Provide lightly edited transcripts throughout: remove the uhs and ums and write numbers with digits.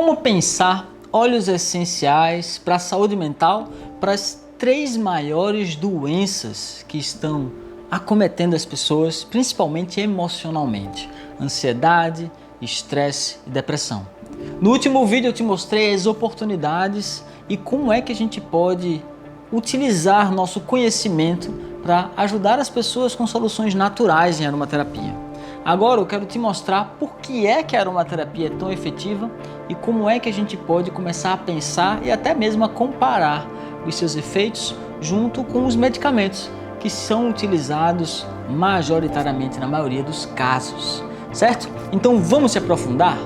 Como pensar óleos essenciais para a saúde mental para as 3 maiores doenças que estão acometendo as pessoas, principalmente emocionalmente: ansiedade, estresse e depressão. No último vídeo eu te mostrei as oportunidades e como é que a gente pode utilizar nosso conhecimento para ajudar as pessoas com soluções naturais em aromaterapia. Agora eu quero te mostrar por que é que a aromaterapia é tão efetiva e como é que a gente pode começar a pensar e até mesmo a comparar os seus efeitos junto com os medicamentos que são utilizados majoritariamente na maioria dos casos, certo? Então vamos se aprofundar?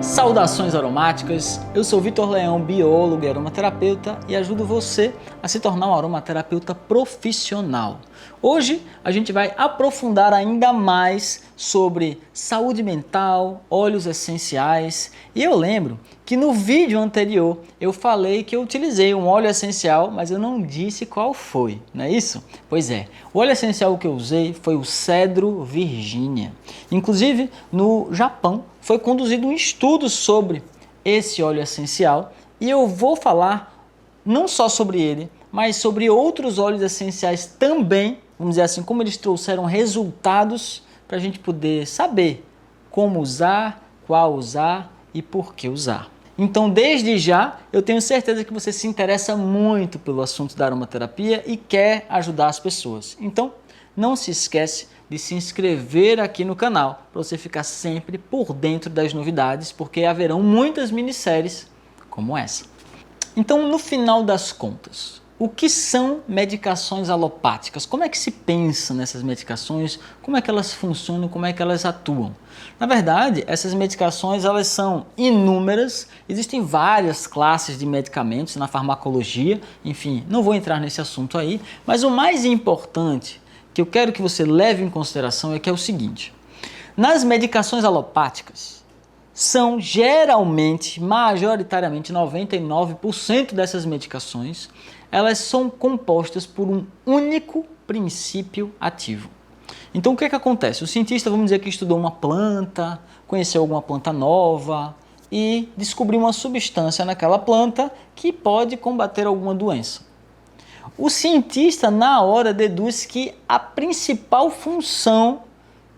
Saudações aromáticas, eu sou Vitor Leão, biólogo e aromaterapeuta e ajudo você a se tornar um aromaterapeuta profissional. Hoje a gente vai aprofundar ainda mais sobre saúde mental, óleos essenciais, e eu lembro que no vídeo anterior eu falei que eu utilizei um óleo essencial, mas eu não disse qual foi, não é isso? Pois é, o óleo essencial que eu usei foi o Cedro Virginia. Inclusive no Japão foi conduzido um estudo sobre esse óleo essencial e eu vou falar não só sobre ele, mas sobre outros óleos essenciais também, vamos dizer assim, como eles trouxeram resultados para a gente poder saber como usar, qual usar e por que usar. Então, desde já, eu tenho certeza que você se interessa muito pelo assunto da aromaterapia e quer ajudar as pessoas. Então, não se esquece de se inscrever aqui no canal para você ficar sempre por dentro das novidades, porque haverão muitas minisséries como essa. Então, no final das contas, o que são medicações alopáticas? Como é que se pensa nessas medicações? Como é que elas funcionam? Como é que elas atuam? Na verdade, essas medicações elas são inúmeras, existem várias classes de medicamentos na farmacologia, enfim, não vou entrar nesse assunto aí, mas o mais importante que eu quero que você leve em consideração é que é o seguinte: nas medicações alopáticas, são geralmente, majoritariamente, 99% dessas medicações, elas são compostas por um único princípio ativo. Então o que é que acontece? O cientista, vamos dizer que estudou uma planta, conheceu alguma planta nova e descobriu uma substância naquela planta que pode combater alguma doença. O cientista, na hora, deduz que a principal função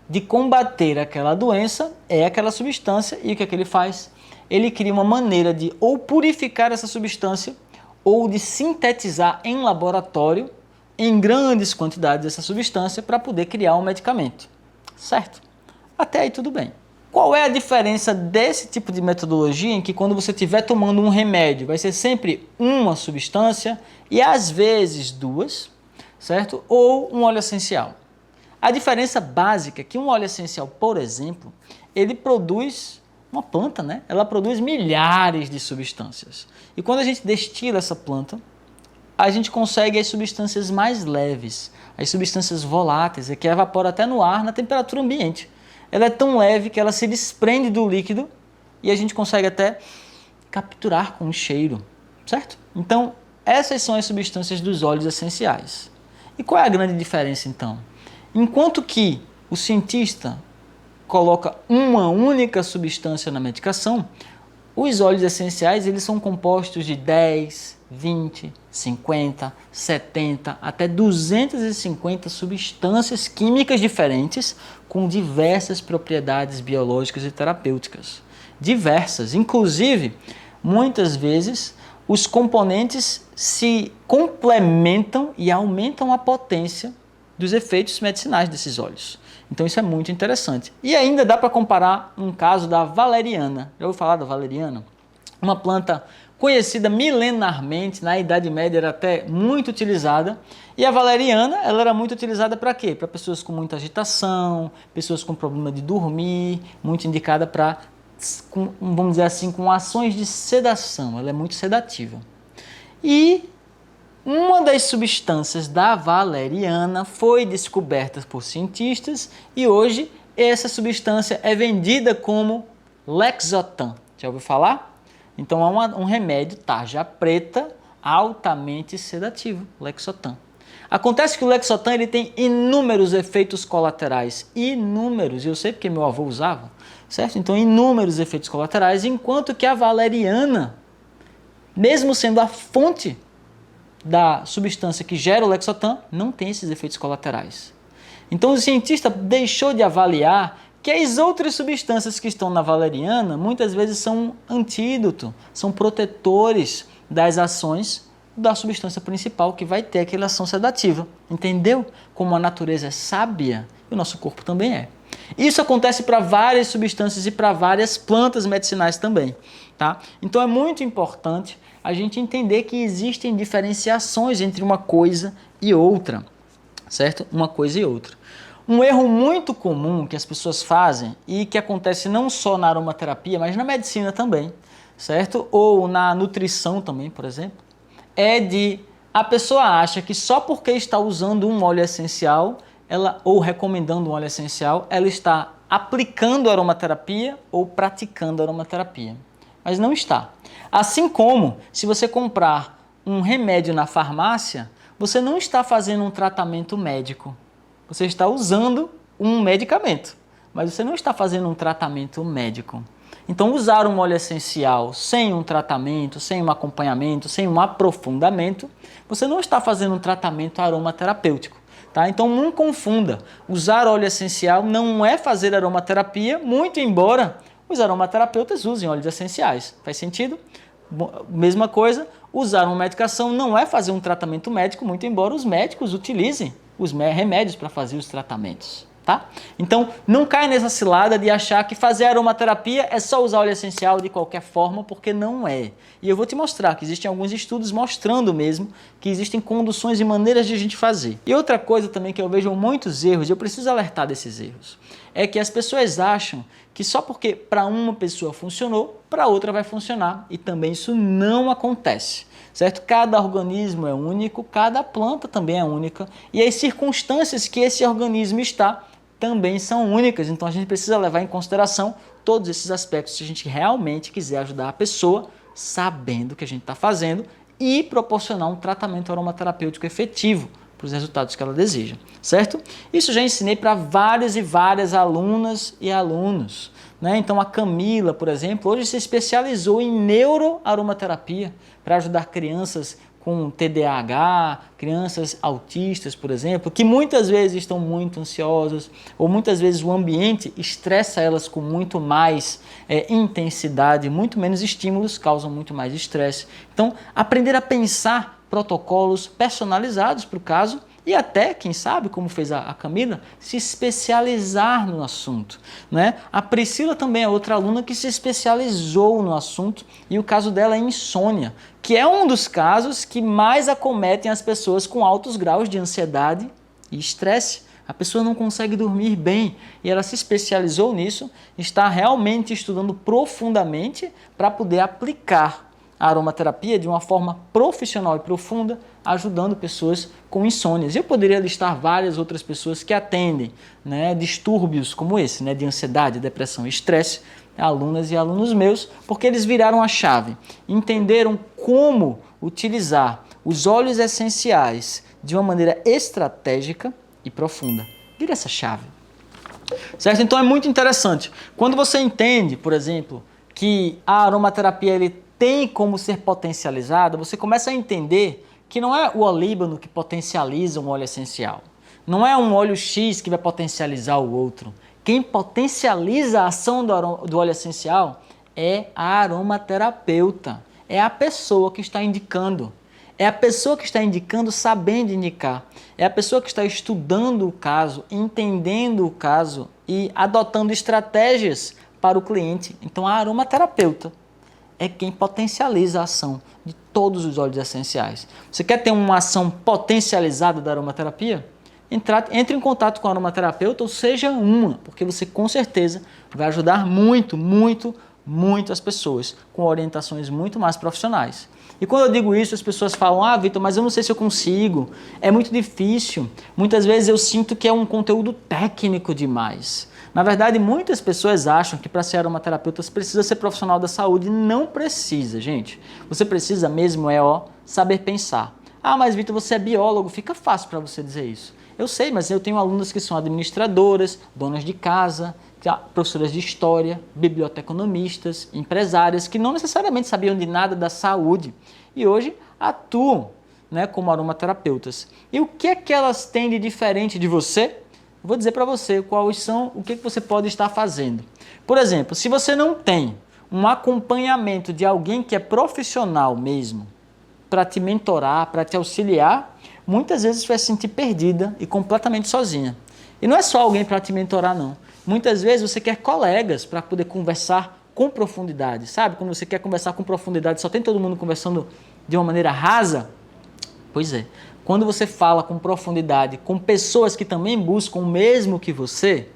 de combater aquela doença é aquela substância, e o que é que ele faz? Ele cria uma maneira de ou purificar essa substância ou de sintetizar em laboratório em grandes quantidades essa substância para poder criar um medicamento, certo? Até aí tudo bem. Qual é a diferença desse tipo de metodologia em que quando você estiver tomando um remédio vai ser sempre uma substância e às vezes duas, certo? Ou um óleo essencial. A diferença básica é que um óleo essencial, por exemplo, ele produz uma planta, né? Ela produz milhares de substâncias. E quando a gente destila essa planta, a gente consegue as substâncias mais leves, as substâncias voláteis, que evaporam até no ar na temperatura ambiente. Ela é tão leve que ela se desprende do líquido e a gente consegue até capturar com o cheiro, certo? Então, essas são as substâncias dos óleos essenciais. E qual é a grande diferença então? Enquanto que o cientista coloca uma única substância na medicação, os óleos essenciais eles são compostos de 10, 20, 50, 70, até 250 substâncias químicas diferentes com diversas propriedades biológicas e terapêuticas. Diversas, inclusive, muitas vezes os componentes se complementam e aumentam a potência dos efeitos medicinais desses óleos. Então isso é muito interessante. E ainda dá para comparar um caso da valeriana. Já ouviu falar da valeriana? Uma planta conhecida milenarmente, na Idade Média era até muito utilizada. E a valeriana, ela era muito utilizada para quê? Para pessoas com muita agitação, pessoas com problema de dormir, muito indicada para, vamos dizer assim, com ações de sedação. Ela é muito sedativa. E uma das substâncias da valeriana foi descoberta por cientistas e hoje essa substância é vendida como Lexotan. Já ouviu falar? Então é um remédio tarja preta altamente sedativo, Lexotan. Acontece que o Lexotan ele tem inúmeros efeitos colaterais, inúmeros, eu sei porque meu avô usava, certo? Então inúmeros efeitos colaterais, enquanto que a valeriana, mesmo sendo a fonte da substância que gera o Lexotan, não tem esses efeitos colaterais. Então o cientista deixou de avaliar que as outras substâncias que estão na valeriana muitas vezes são antídoto, são protetores das ações da substância principal que vai ter aquela ação sedativa. Entendeu? Como a natureza é sábia e o nosso corpo também é. Isso acontece para várias substâncias e para várias plantas medicinais também. Tá? Então é muito importante a gente entender que existem diferenciações entre uma coisa e outra, certo? Uma coisa e outra. Um erro muito comum que as pessoas fazem e que acontece não só na aromaterapia, mas na medicina também, certo? Ou na nutrição também, por exemplo, é de a pessoa acha que só porque está usando um óleo essencial, ou recomendando um óleo essencial, ela está aplicando aromaterapia ou praticando aromaterapia. Mas não está. Assim como, se você comprar um remédio na farmácia, você não está fazendo um tratamento médico. Você está usando um medicamento, mas você não está fazendo um tratamento médico. Então, usar um óleo essencial sem um tratamento, sem um acompanhamento, sem um aprofundamento, você não está fazendo um tratamento aromaterapêutico. Tá? Então, não confunda. Usar óleo essencial não é fazer aromaterapia, muito embora os aromaterapeutas usem óleos essenciais. Faz sentido? Mesma coisa, usar uma medicação não é fazer um tratamento médico, muito embora os médicos utilizem os remédios para fazer os tratamentos. Tá? Então, não cai nessa cilada de achar que fazer aromaterapia é só usar óleo essencial de qualquer forma, porque não é. E eu vou te mostrar que existem alguns estudos mostrando mesmo que existem conduções e maneiras de a gente fazer. E outra coisa também que eu vejo muitos erros, e eu preciso alertar desses erros, é que as pessoas acham que só porque para uma pessoa funcionou, para outra vai funcionar. E também isso não acontece. Certo? Cada organismo é único, cada planta também é única. E as circunstâncias que esse organismo está também são únicas, então a gente precisa levar em consideração todos esses aspectos se a gente realmente quiser ajudar a pessoa sabendo o que a gente está fazendo e proporcionar um tratamento aromaterapêutico efetivo para os resultados que ela deseja, certo? Isso já ensinei para várias e várias alunas e alunos, né? Então a Camila, por exemplo, hoje se especializou em neuroaromaterapia para ajudar crianças com TDAH, crianças autistas, por exemplo, que muitas vezes estão muito ansiosas ou muitas vezes o ambiente estressa elas com muito mais intensidade, muito menos estímulos, causam muito mais estresse. Então, aprender a pensar protocolos personalizados para o caso e até, quem sabe, como fez a Camila, se especializar no assunto, né? A Priscila também é outra aluna que se especializou no assunto e o caso dela é insônia, que é um dos casos que mais acometem as pessoas com altos graus de ansiedade e estresse. A pessoa não consegue dormir bem e ela se especializou nisso, está realmente estudando profundamente para poder aplicar a aromaterapia de uma forma profissional e profunda, ajudando pessoas com insônias. Eu poderia listar várias outras pessoas que atendem, né, distúrbios como esse, né, de ansiedade, depressão e estresse, alunas e alunos meus, porque eles viraram a chave, entenderam como utilizar os óleos essenciais de uma maneira estratégica e profunda. Vira essa chave. Certo? Então é muito interessante. Quando você entende, por exemplo, que a aromaterapia ele tem como ser potencializada, você começa a entender que não é o olíbano que potencializa um óleo essencial. Não é um óleo X que vai potencializar o outro. Quem potencializa a ação do óleo essencial é a aromaterapeuta. É a pessoa que está indicando. É a pessoa que está indicando sabendo indicar. É a pessoa que está estudando o caso, entendendo o caso e adotando estratégias para o cliente. Então a aromaterapeuta é quem potencializa a ação de todos os óleos essenciais. Você quer ter uma ação potencializada da aromaterapia? Entre em contato com a aromaterapeuta ou seja uma, porque você com certeza vai ajudar muito, muito, muito as pessoas com orientações muito mais profissionais. E quando eu digo isso, as pessoas falam, Vitor, mas eu não sei se eu consigo, é muito difícil. Muitas vezes eu sinto que é um conteúdo técnico demais. Na verdade, muitas pessoas acham que para ser aromaterapeuta você precisa ser profissional da saúde. Não precisa, gente. Você precisa mesmo saber pensar. Ah, mas Vitor, você é biólogo, fica fácil para você dizer isso. Eu sei, mas eu tenho alunas que são administradoras, donas de casa, professoras de história, biblioteconomistas, empresárias, que não necessariamente sabiam de nada da saúde e hoje atuam, né, como aromaterapeutas. E o que é que elas têm de diferente de você? Vou dizer para você quais são, o que você pode estar fazendo. Por exemplo, se você não tem um acompanhamento de alguém que é profissional mesmo, para te mentorar, para te auxiliar, muitas vezes você vai se sentir perdida e completamente sozinha. E não é só alguém para te mentorar, não. Muitas vezes você quer colegas para poder conversar com profundidade, sabe? Quando você quer conversar com profundidade, só tem todo mundo conversando de uma maneira rasa. Pois é, quando você fala com profundidade, com pessoas que também buscam o mesmo que você,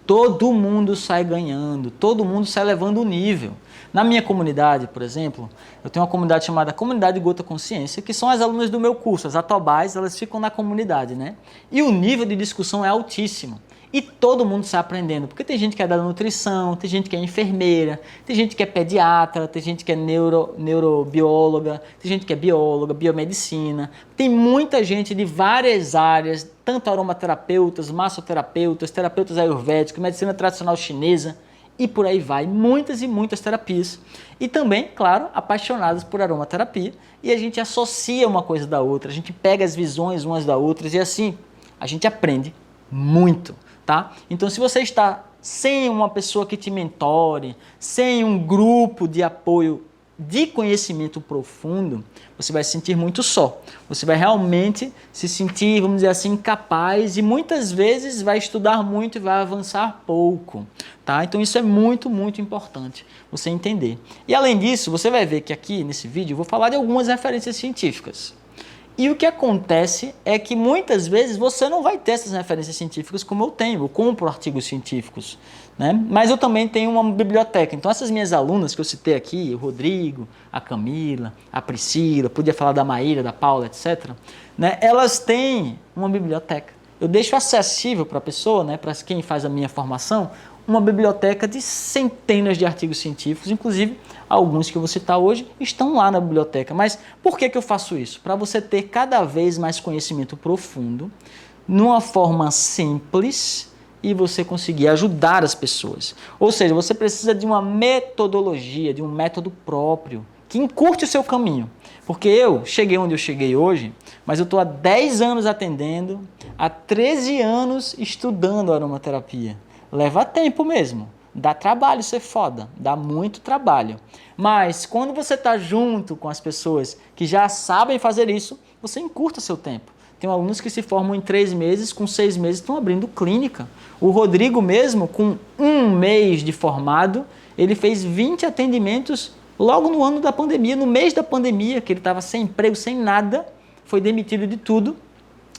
todo mundo sai ganhando, todo mundo sai levando o nível. Na minha comunidade, por exemplo, eu tenho uma comunidade chamada Comunidade Gota Consciência, que são as alunas do meu curso, as atobais, elas ficam na comunidade, né? E o nível de discussão é altíssimo. E todo mundo sai aprendendo, porque tem gente que é da nutrição, tem gente que é enfermeira, tem gente que é pediatra, tem gente que é neurobióloga, tem gente que é bióloga, biomedicina. Tem muita gente de várias áreas, tanto aromaterapeutas, massoterapeutas, terapeutas ayurvédicos, medicina tradicional chinesa e por aí vai. Muitas e muitas terapias. E também, claro, apaixonadas por aromaterapia. E a gente associa uma coisa da outra, a gente pega as visões umas da outras e assim a gente aprende muito. Tá? Então, se você está sem uma pessoa que te mentore, sem um grupo de apoio de conhecimento profundo, você vai se sentir muito só. Você vai realmente se sentir, vamos dizer assim, incapaz e muitas vezes vai estudar muito e vai avançar pouco. Tá? Então, isso é muito, muito importante você entender. E além disso, você vai ver que aqui nesse vídeo eu vou falar de algumas referências científicas. E o que acontece é que muitas vezes você não vai ter essas referências científicas como eu tenho, eu compro artigos científicos, né? Mas eu também tenho uma biblioteca. Então essas minhas alunas que eu citei aqui, o Rodrigo, a Camila, a Priscila, podia falar da Maíra, da Paula, etc., né? Elas têm uma biblioteca. Eu deixo acessível para a pessoa, né? Para quem faz a minha formação, uma biblioteca de centenas de artigos científicos, inclusive alguns que eu vou citar hoje estão lá na biblioteca. Mas por que eu faço isso? Para você ter cada vez mais conhecimento profundo, numa forma simples e você conseguir ajudar as pessoas. Ou seja, você precisa de uma metodologia, de um método próprio, que encurte o seu caminho. Porque eu cheguei onde eu cheguei hoje, mas eu estou há 10 anos atendendo, há 13 anos estudando aromaterapia. Leva tempo mesmo, dá trabalho ser foda, dá muito trabalho. Mas quando você está junto com as pessoas que já sabem fazer isso, você encurta seu tempo. Tem alunos que se formam em 3 meses, com 6 meses estão abrindo clínica. O Rodrigo mesmo, com 1 mês de formado, ele fez 20 atendimentos logo no ano da pandemia, no mês da pandemia, que ele estava sem emprego, sem nada, foi demitido de tudo,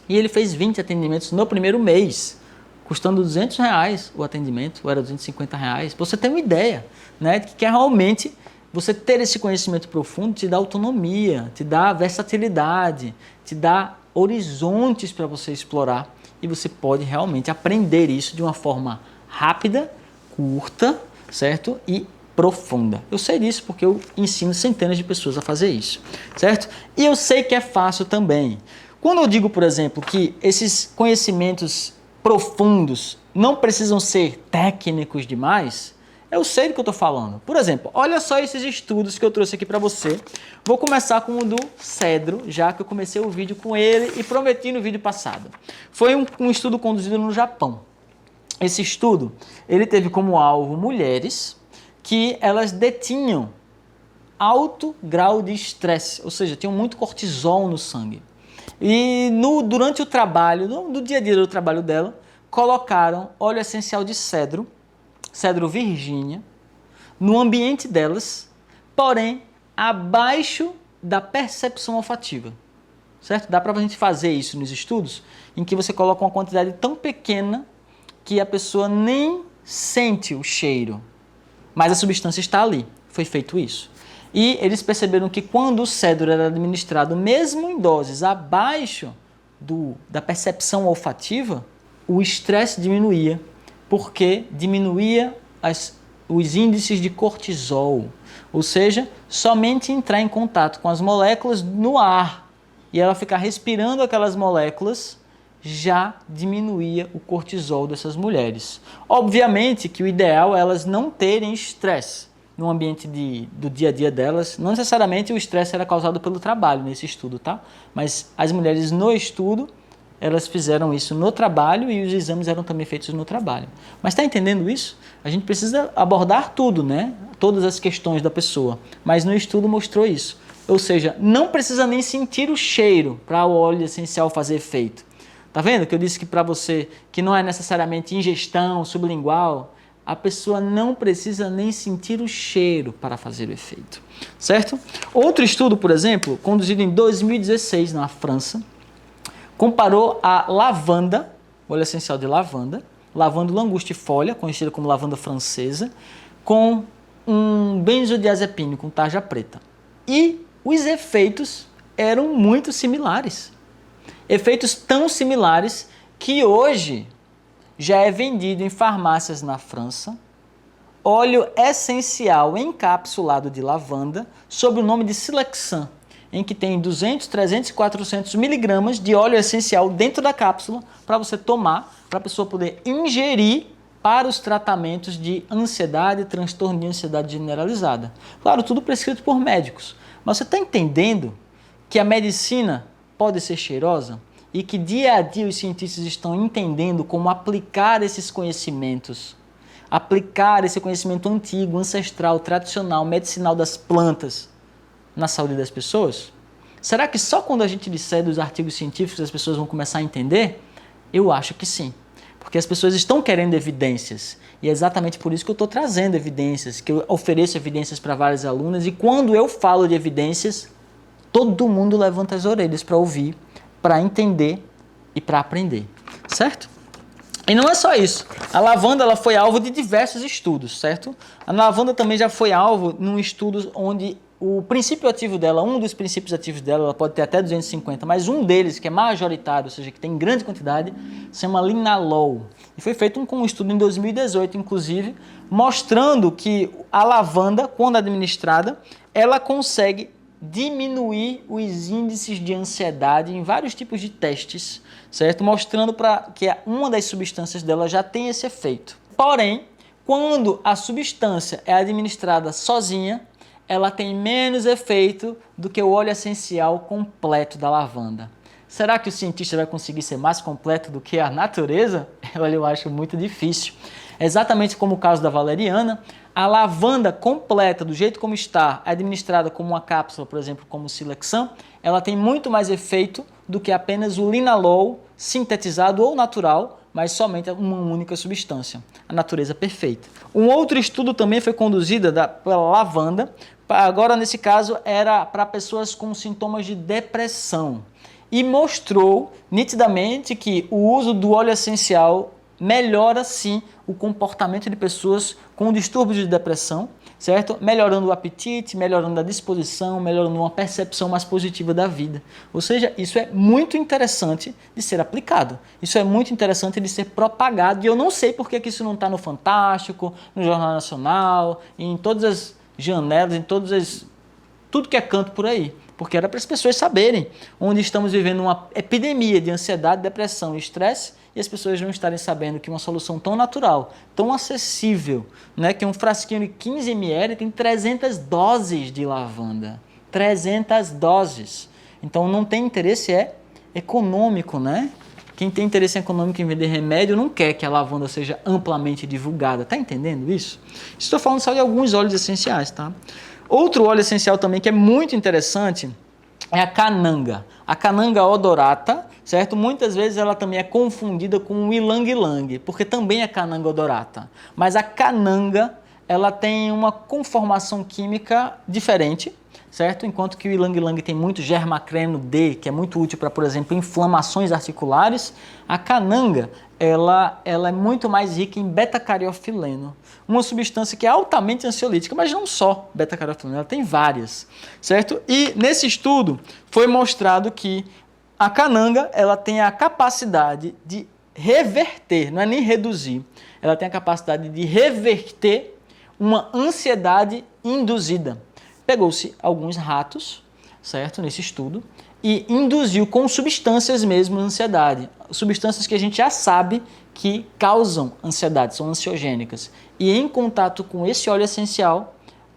e ele fez 20 atendimentos no primeiro mês. Custando R$200 o atendimento, ou era R$250. Pra você ter uma ideia, né? Que realmente você ter esse conhecimento profundo te dá autonomia, te dá versatilidade, te dá horizontes para você explorar e você pode realmente aprender isso de uma forma rápida, curta, certo? E profunda. Eu sei disso porque eu ensino centenas de pessoas a fazer isso, certo? E eu sei que é fácil também. Quando eu digo, por exemplo, que esses conhecimentos profundos não precisam ser técnicos demais, eu sei do que eu estou falando. Por exemplo, olha só esses estudos que eu trouxe aqui para você. Vou começar com o do cedro, já que eu comecei o vídeo com ele e prometi no vídeo passado. Foi um estudo conduzido no Japão. Esse estudo, ele teve como alvo mulheres que elas detinham alto grau de estresse, ou seja, tinham muito cortisol no sangue. E durante o trabalho, no dia a dia do trabalho dela, colocaram óleo essencial de cedro, cedro Virgínia, no ambiente delas, porém abaixo da percepção olfativa. Certo? Dá para a gente fazer isso nos estudos, em que você coloca uma quantidade tão pequena que a pessoa nem sente o cheiro, mas a substância está ali. Foi feito isso. E eles perceberam que quando o cedro era administrado, mesmo em doses abaixo da percepção olfativa, o estresse diminuía, porque diminuía os índices de cortisol. Ou seja, somente entrar em contato com as moléculas no ar e ela ficar respirando aquelas moléculas já diminuía o cortisol dessas mulheres. Obviamente que o ideal é elas não terem estresse no ambiente do dia a dia delas. Não necessariamente o estresse era causado pelo trabalho nesse estudo, tá? Mas as mulheres no estudo, elas fizeram isso no trabalho e os exames eram também feitos no trabalho. Mas está entendendo isso? A gente precisa abordar tudo, né? Todas as questões da pessoa. Mas no estudo mostrou isso. Ou seja, não precisa nem sentir o cheiro para o óleo essencial fazer efeito. Tá vendo que eu disse que para você que não é necessariamente ingestão sublingual, a pessoa não precisa nem sentir o cheiro para fazer o efeito, certo? Outro estudo, por exemplo, conduzido em 2016 na França, comparou a lavanda, óleo essencial de lavanda, lavanda langustifolia, conhecida como lavanda francesa, com um benzodiazepínico com tarja preta. E os efeitos eram muito similares. Efeitos tão similares que hoje já é vendido em farmácias na França óleo essencial encapsulado de lavanda sob o nome de Silexan, em que tem 200, 300 e 400 miligramas de óleo essencial dentro da cápsula para você tomar, para a pessoa poder ingerir para os tratamentos de ansiedade, transtorno de ansiedade generalizada. Claro, tudo prescrito por médicos. Mas você está entendendo que a medicina pode ser cheirosa? E que dia a dia os cientistas estão entendendo como aplicar esses conhecimentos, aplicar esse conhecimento antigo, ancestral, tradicional, medicinal das plantas na saúde das pessoas? Será que só quando a gente disser dos artigos científicos as pessoas vão começar a entender? Eu acho que sim, porque as pessoas estão querendo evidências e é exatamente por isso que eu estou trazendo evidências, que eu ofereço evidências para várias alunas e quando eu falo de evidências, todo mundo levanta as orelhas para ouvir, para entender e para aprender, certo? E não é só isso. A lavanda ela foi alvo de diversos estudos, certo? A lavanda também já foi alvo num estudo onde o princípio ativo dela, um dos princípios ativos dela, ela pode ter até 250, mas um deles, que é majoritário, ou seja, que tem grande quantidade, se chama linalol. E foi feito um estudo em 2018, inclusive, mostrando que a lavanda, quando administrada, ela consegue diminuir os índices de ansiedade em vários tipos de testes, certo? Mostrando que uma das substâncias dela já tem esse efeito. Porém, quando a substância é administrada sozinha, ela tem menos efeito do que o óleo essencial completo da lavanda. Será que o cientista vai conseguir ser mais completo do que a natureza? Olha, eu acho muito difícil. Exatamente como o caso da valeriana, a lavanda completa, do jeito como está, administrada como uma cápsula, por exemplo, como o Silexan, ela tem muito mais efeito do que apenas o linalol sintetizado ou natural, mas somente uma única substância, a natureza perfeita. Um outro estudo também foi conduzido pela lavanda, agora nesse caso era para pessoas com sintomas de depressão, e mostrou nitidamente que o uso do óleo essencial melhora sim o comportamento de pessoas com distúrbios de depressão, certo? Melhorando o apetite, melhorando a disposição, melhorando uma percepção mais positiva da vida. Ou seja, isso é muito interessante de ser aplicado. Isso é muito interessante de ser propagado. E eu não sei por que isso não está no Fantástico, no Jornal Nacional, em todas as janelas, em tudo que é canto por aí. Porque era para as pessoas saberem onde estamos vivendo uma epidemia de ansiedade, depressão e estresse, e as pessoas não estarem sabendo que uma solução tão natural, tão acessível, né, que um frasquinho de 15 ml tem 300 doses de lavanda. 300 doses. Então não tem interesse, é econômico, né? Quem tem interesse econômico em vender remédio não quer que a lavanda seja amplamente divulgada. Tá entendendo isso? Estou falando só de alguns óleos essenciais, tá? Outro óleo essencial também que é muito interessante é a cananga. A cananga odorata, certo? Muitas vezes ela também é confundida com o ylang-ylang, porque também é cananga odorata. Mas a cananga, ela tem uma conformação química diferente, certo? Enquanto que o ylang-ylang tem muito germacreno D, que é muito útil para, por exemplo, inflamações articulares, a cananga, ela é muito mais rica em beta-cariofileno, uma substância que é altamente ansiolítica, mas não só beta-cariofileno, ela tem várias, certo? E nesse estudo foi mostrado que a cananga, ela tem a capacidade de reverter, não é nem reduzir, ela tem a capacidade de reverter uma ansiedade induzida. Pegou-se alguns ratos, certo, nesse estudo, e induziu com substâncias mesmo a ansiedade. Substâncias que a gente já sabe que causam ansiedade, são ansiogênicas. E em contato com esse óleo essencial,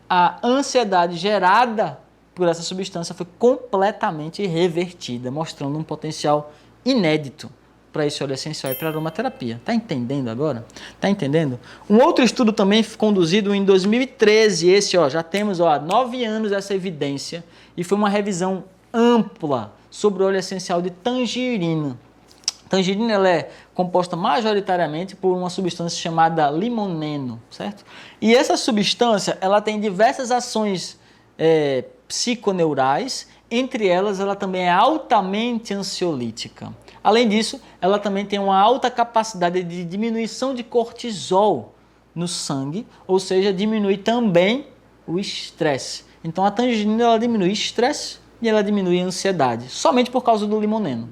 a ansiedade gerada por essa substância foi completamente revertida, mostrando um potencial inédito para esse óleo essencial e para a aromaterapia. Está entendendo agora? Está entendendo? Um outro estudo também conduzido em 2013, esse já temos 9 anos essa evidência, e foi uma revisão ampla sobre o óleo essencial de tangerina. Tangerina ela é composta majoritariamente por uma substância chamada limoneno, certo? E essa substância ela tem diversas ações psiconeurais, entre elas ela também é altamente ansiolítica. Além disso, ela também tem uma alta capacidade de diminuição de cortisol no sangue, ou seja, diminui também o estresse. Então a tangerina ela diminui estresse e ela diminui a ansiedade, somente por causa do limoneno.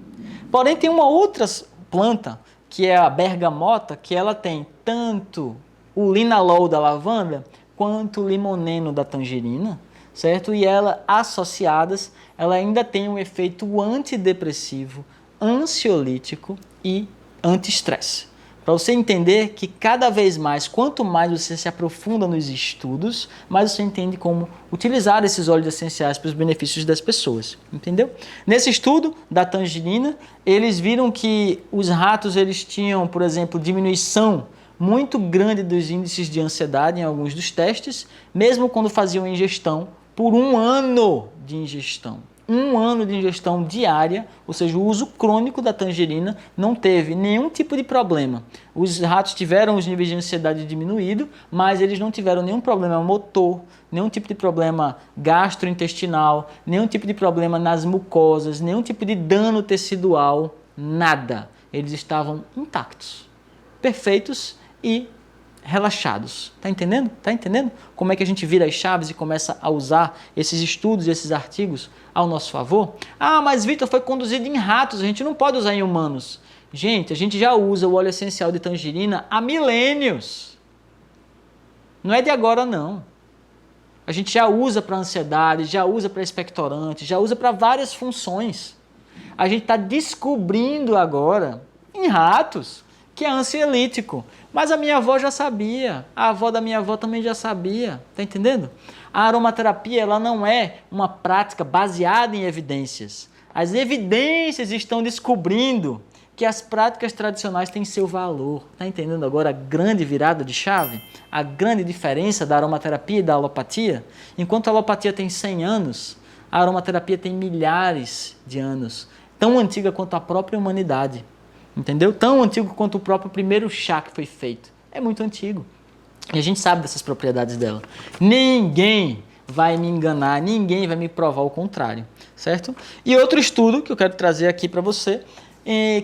Porém, tem uma outra planta, que é a bergamota, que ela tem tanto o linalol da lavanda, quanto o limoneno da tangerina, certo? E ela, associadas, ela ainda tem um efeito antidepressivo, ansiolítico e anti-estresse. Para você entender que cada vez mais, quanto mais você se aprofunda nos estudos, mais você entende como utilizar esses óleos essenciais para os benefícios das pessoas, entendeu? Nesse estudo da tangerina, eles viram que os ratos eles tinham, por exemplo, diminuição muito grande dos índices de ansiedade em alguns dos testes, mesmo quando faziam ingestão por 1 ano de ingestão. 1 ano de ingestão diária, ou seja, o uso crônico da tangerina não teve nenhum tipo de problema. Os ratos tiveram os níveis de ansiedade diminuído, mas eles não tiveram nenhum problema motor, nenhum tipo de problema gastrointestinal, nenhum tipo de problema nas mucosas, nenhum tipo de dano tecidual, nada. Eles estavam intactos, perfeitos e relaxados. Tá entendendo? Tá entendendo como é que a gente vira as chaves e começa a usar esses estudos e esses artigos ao nosso favor? Ah, mas Vitor, foi conduzido em ratos, a gente não pode usar em humanos. Gente, a gente já usa o óleo essencial de tangerina há milênios. Não é de agora, não. A gente já usa para ansiedade, já usa para expectorante, já usa para várias funções. A gente está descobrindo agora, em ratos, que é ansiolítico. Mas a minha avó já sabia, a avó da minha avó também já sabia, tá entendendo? A aromaterapia ela não é uma prática baseada em evidências. As evidências estão descobrindo que as práticas tradicionais têm seu valor. Tá entendendo agora a grande virada de chave? A grande diferença da aromaterapia e da alopatia? Enquanto a alopatia tem 100 anos, a aromaterapia tem milhares de anos, tão antiga quanto a própria humanidade. Entendeu? Tão antigo quanto o próprio primeiro chá que foi feito. É muito antigo. E a gente sabe dessas propriedades dela. Ninguém vai me enganar, ninguém vai me provar o contrário, certo? E outro estudo que eu quero trazer aqui para você,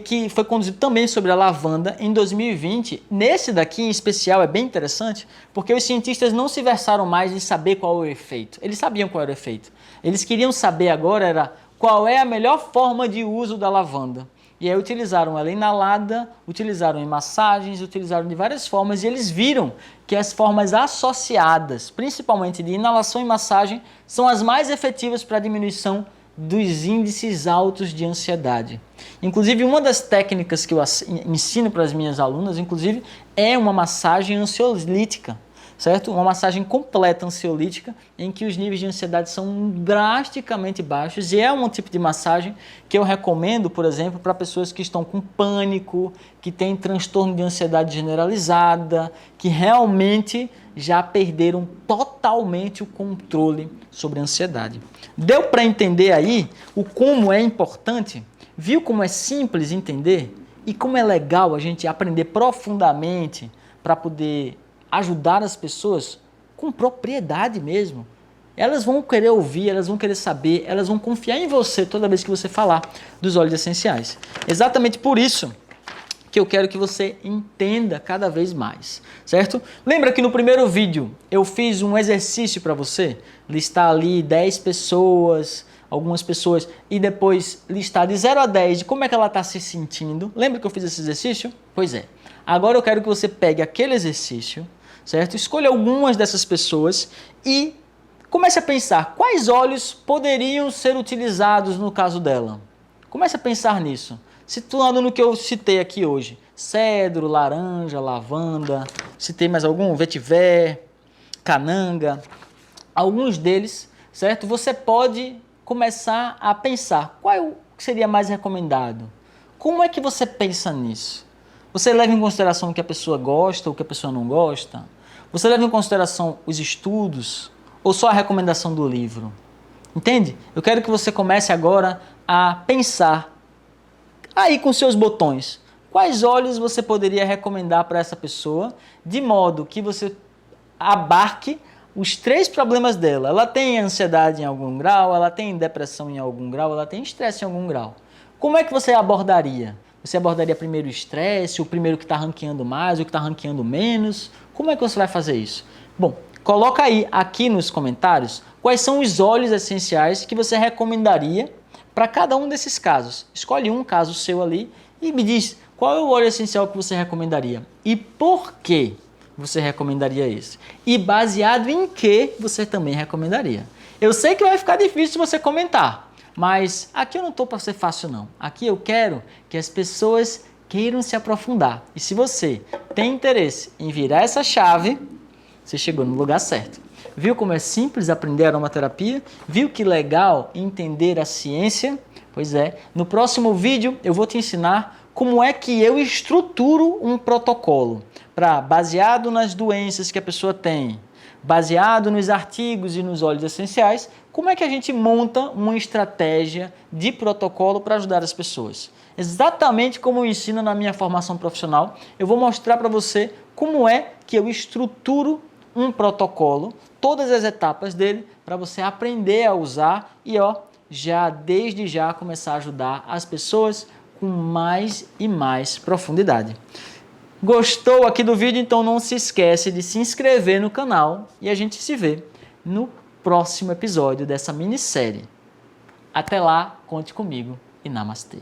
que foi conduzido também sobre a lavanda em 2020. Nesse daqui em especial é bem interessante, porque os cientistas não se versaram mais em saber qual é o efeito. Eles sabiam qual era o efeito. Eles queriam saber agora qual é a melhor forma de uso da lavanda. E aí utilizaram ela inalada, utilizaram em massagens, utilizaram de várias formas, e eles viram que as formas associadas, principalmente de inalação e massagem, são as mais efetivas para a diminuição dos índices altos de ansiedade. Inclusive, uma das técnicas que eu ensino para as minhas alunas, inclusive, é uma massagem ansiolítica. Certo? Uma massagem completa ansiolítica em que os níveis de ansiedade são drasticamente baixos, e é um tipo de massagem que eu recomendo, por exemplo, para pessoas que estão com pânico, que têm transtorno de ansiedade generalizada, que realmente já perderam totalmente o controle sobre a ansiedade. Deu para entender aí o como é importante? Viu como é simples entender? E como é legal a gente aprender profundamente para poder ajudar as pessoas com propriedade mesmo. Elas vão querer ouvir, elas vão querer saber, elas vão confiar em você toda vez que você falar dos óleos essenciais. Exatamente por isso que eu quero que você entenda cada vez mais, certo? Lembra que no primeiro vídeo eu fiz um exercício para você? Listar ali 10 pessoas, algumas pessoas, e depois listar de 0 a 10 de como é que ela está se sentindo. Lembra que eu fiz esse exercício? Pois é. Agora eu quero que você pegue aquele exercício, certo? Escolha algumas dessas pessoas e Comece a pensar quais óleos poderiam ser utilizados no caso dela. Comece a pensar nisso, situando no que eu citei aqui hoje. Cedro, laranja, lavanda, citei mais algum? Vetiver, cananga, alguns deles, certo? Você pode começar a pensar qual seria mais recomendado. Como é que você pensa nisso? Você leva em consideração o que a pessoa gosta ou o que a pessoa não gosta? Você leva em consideração os estudos ou só a recomendação do livro? Entende? Eu quero que você comece agora a pensar aí com seus botões. Quais óleos você poderia recomendar para essa pessoa de modo que você abarque os 3 problemas dela? Ela tem ansiedade em algum grau, ela tem depressão em algum grau, ela tem estresse em algum grau. Como é que você abordaria? Você abordaria primeiro o estresse, o primeiro que está ranqueando mais, o que está ranqueando menos? Como é que você vai fazer isso? Bom, coloca aí aqui nos comentários quais são os óleos essenciais que você recomendaria para cada um desses casos. Escolhe um caso seu ali e me diz qual é o óleo essencial que você recomendaria e por que você recomendaria esse. E baseado em que você também recomendaria. Eu sei que vai ficar difícil você comentar, mas aqui eu não estou para ser fácil não. Aqui eu quero que as pessoas queiram se aprofundar. E se você tem interesse em virar essa chave, você chegou no lugar certo. Viu como é simples aprender aromaterapia? Viu que legal entender a ciência? Pois é, no próximo vídeo eu vou te ensinar como é que eu estruturo um protocolo baseado nas doenças que a pessoa tem, baseado nos artigos e nos óleos essenciais, como é que a gente monta uma estratégia de protocolo para ajudar as pessoas. Exatamente como eu ensino na minha formação profissional, eu vou mostrar para você como é que eu estruturo um protocolo, todas as etapas dele, para você aprender a usar e desde já começar a ajudar as pessoas com mais e mais profundidade. Gostou aqui do vídeo? Então não se esquece de se inscrever no canal e a gente se vê no próximo episódio dessa minissérie. Até lá, conte comigo e namastê.